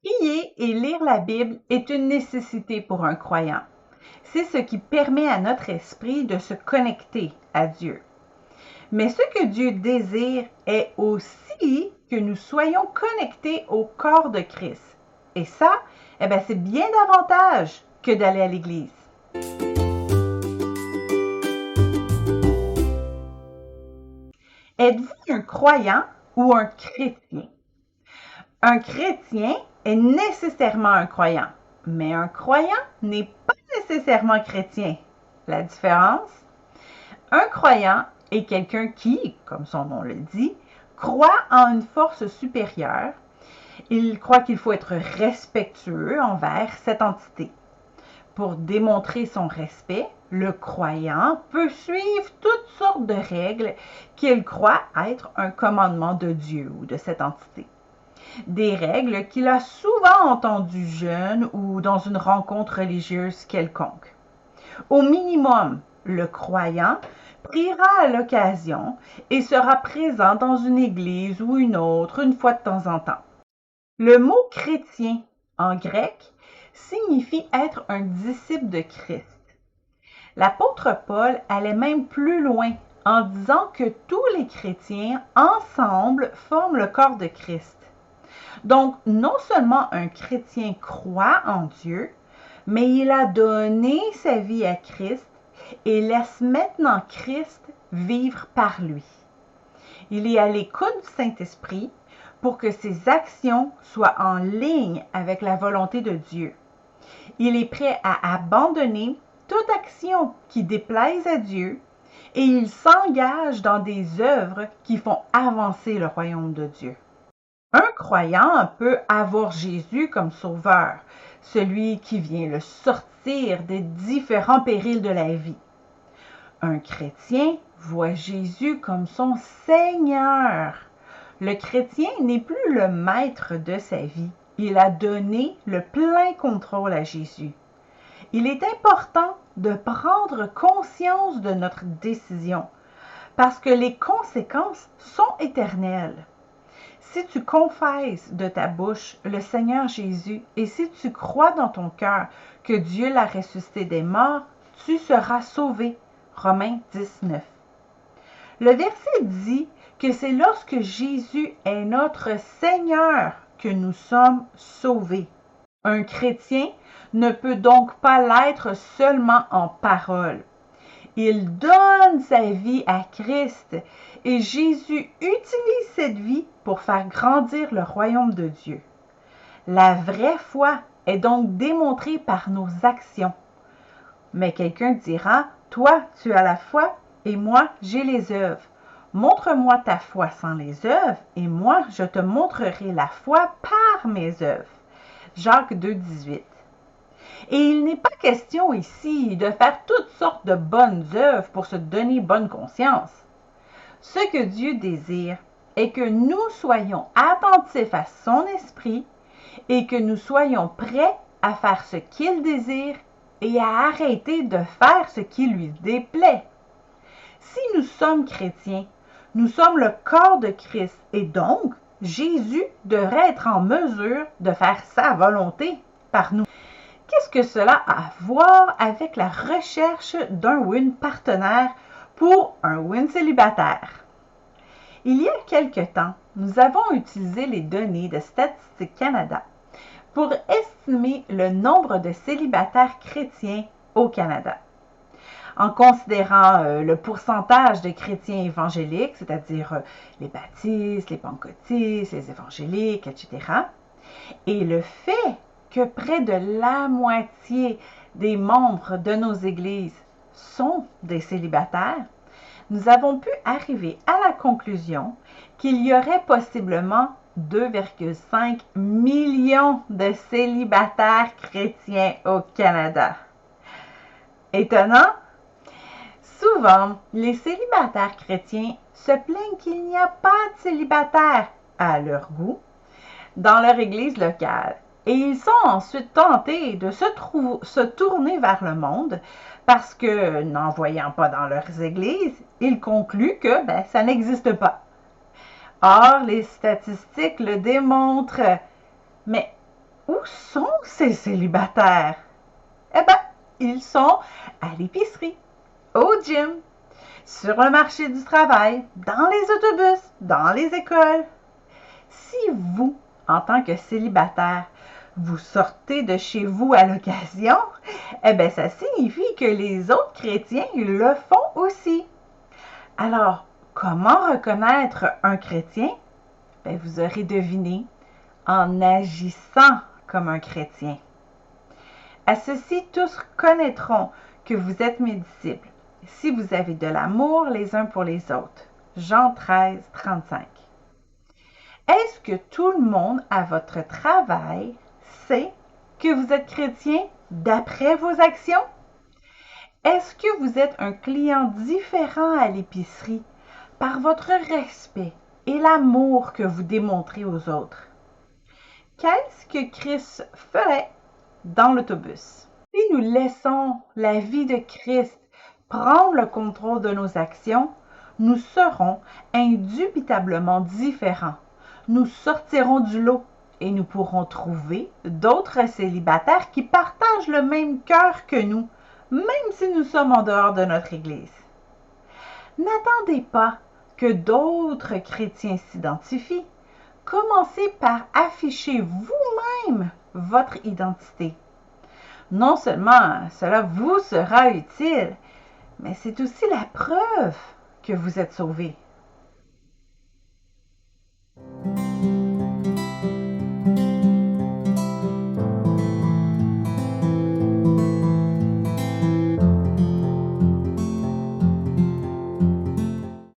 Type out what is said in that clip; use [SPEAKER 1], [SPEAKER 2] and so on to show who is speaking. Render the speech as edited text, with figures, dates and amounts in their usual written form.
[SPEAKER 1] Prier et lire la Bible est une nécessité pour un croyant. C'est ce qui permet à notre esprit de se connecter à Dieu. Mais ce que Dieu désire est aussi que nous soyons connectés au corps de Christ. Et ça, c'est bien davantage que d'aller à l'église. Êtes-vous un croyant ou un chrétien? Un chrétien est nécessairement un croyant, mais un croyant n'est pas nécessairement chrétien. La différence? Un croyant est quelqu'un qui, comme son nom le dit, croit en une force supérieure. Il croit qu'il faut être respectueux envers cette entité. Pour démontrer son respect, le croyant peut suivre toutes sortes de règles qu'il croit être un commandement de Dieu ou de cette entité. Des règles qu'il a souvent entendues jeune ou dans une rencontre religieuse quelconque. Au minimum, le croyant priera à l'occasion et sera présent dans une église ou une autre une fois de temps en temps. Le mot chrétien en grec signifie être un disciple de Christ. L'apôtre Paul allait même plus loin en disant que tous les chrétiens ensemble forment le corps de Christ. Donc, non seulement un chrétien croit en Dieu, mais il a donné sa vie à Christ et laisse maintenant Christ vivre par lui. Il est à l'écoute du Saint-Esprit pour que ses actions soient en ligne avec la volonté de Dieu. Il est prêt à abandonner toute action qui déplaise à Dieu et il s'engage dans des œuvres qui font avancer le royaume de Dieu. Un croyant peut avoir Jésus comme sauveur, celui qui vient le sortir des différents périls de la vie. Un chrétien voit Jésus comme son Seigneur. Le chrétien n'est plus le maître de sa vie. Il a donné le plein contrôle à Jésus. Il est important de prendre conscience de notre décision parce que les conséquences sont éternelles. Si tu confesses de ta bouche le Seigneur Jésus et si tu crois dans ton cœur que Dieu l'a ressuscité des morts, tu seras sauvé. Romains 19. Le verset dit que c'est lorsque Jésus est notre Seigneur que nous sommes sauvés. Un chrétien ne peut donc pas l'être seulement en parole. Il donne sa vie à Christ et Jésus utilise cette vie pour faire grandir le royaume de Dieu. La vraie foi est donc démontrée par nos actions. Mais quelqu'un dira, toi, tu as la foi et moi, j'ai les œuvres. Montre-moi ta foi sans les œuvres et moi, je te montrerai la foi par mes œuvres. Jacques 2, 18. Et il n'est pas question ici de faire toutes sortes de bonnes œuvres pour se donner bonne conscience. Ce que Dieu désire est que nous soyons attentifs à son esprit et que nous soyons prêts à faire ce qu'il désire et à arrêter de faire ce qui lui déplaît. Si nous sommes chrétiens, nous sommes le corps de Christ et donc Jésus devrait être en mesure de faire sa volonté par nous. Qu'est-ce que cela a à voir avec la recherche d'un ou une partenaire pour un ou une célibataire? Il y a quelque temps, nous avons utilisé les données de Statistique Canada pour estimer le nombre de célibataires chrétiens au Canada. En considérant le pourcentage de chrétiens évangéliques, c'est-à-dire les baptistes, les pentecôtistes, les évangéliques, etc., et le fait que près de la moitié des membres de nos églises sont des célibataires, nous avons pu arriver à la conclusion qu'il y aurait possiblement 2,5 millions de célibataires chrétiens au Canada. Étonnant? Souvent, les célibataires chrétiens se plaignent qu'il n'y a pas de célibataires à leur goût dans leur église locale. Et ils sont ensuite tentés de se tourner vers le monde parce que, n'en voyant pas dans leurs églises, ils concluent que ça n'existe pas. Or, les statistiques le démontrent. Mais Où sont ces célibataires? Eh bien, ils sont à l'épicerie, au gym, sur le marché du travail, dans les autobus, dans les écoles. Si vous, en tant que célibataire, vous sortez de chez vous à l'occasion, eh bien, ça signifie que les autres chrétiens le font aussi. Alors, comment reconnaître un chrétien? Bien, vous aurez deviné, en agissant comme un chrétien. À ceci, tous connaîtront que vous êtes mes disciples, si vous avez de l'amour les uns pour les autres. Jean 13, 35. Est-ce que tout le monde à votre travail sait que vous êtes chrétien d'après vos actions? Est-ce que vous êtes un client différent à l'épicerie par votre respect et l'amour que vous démontrez aux autres? Qu'est-ce que Christ ferait dans l'autobus? Si nous laissons la vie de Christ prendre le contrôle de nos actions, nous serons indubitablement différents. Nous sortirons du lot et nous pourrons trouver d'autres célibataires qui partagent le même cœur que nous, même si nous sommes en dehors de notre Église. N'attendez pas que d'autres chrétiens s'identifient. Commencez par afficher vous-même votre identité. Non seulement cela vous sera utile, mais c'est aussi la preuve que vous êtes sauvés.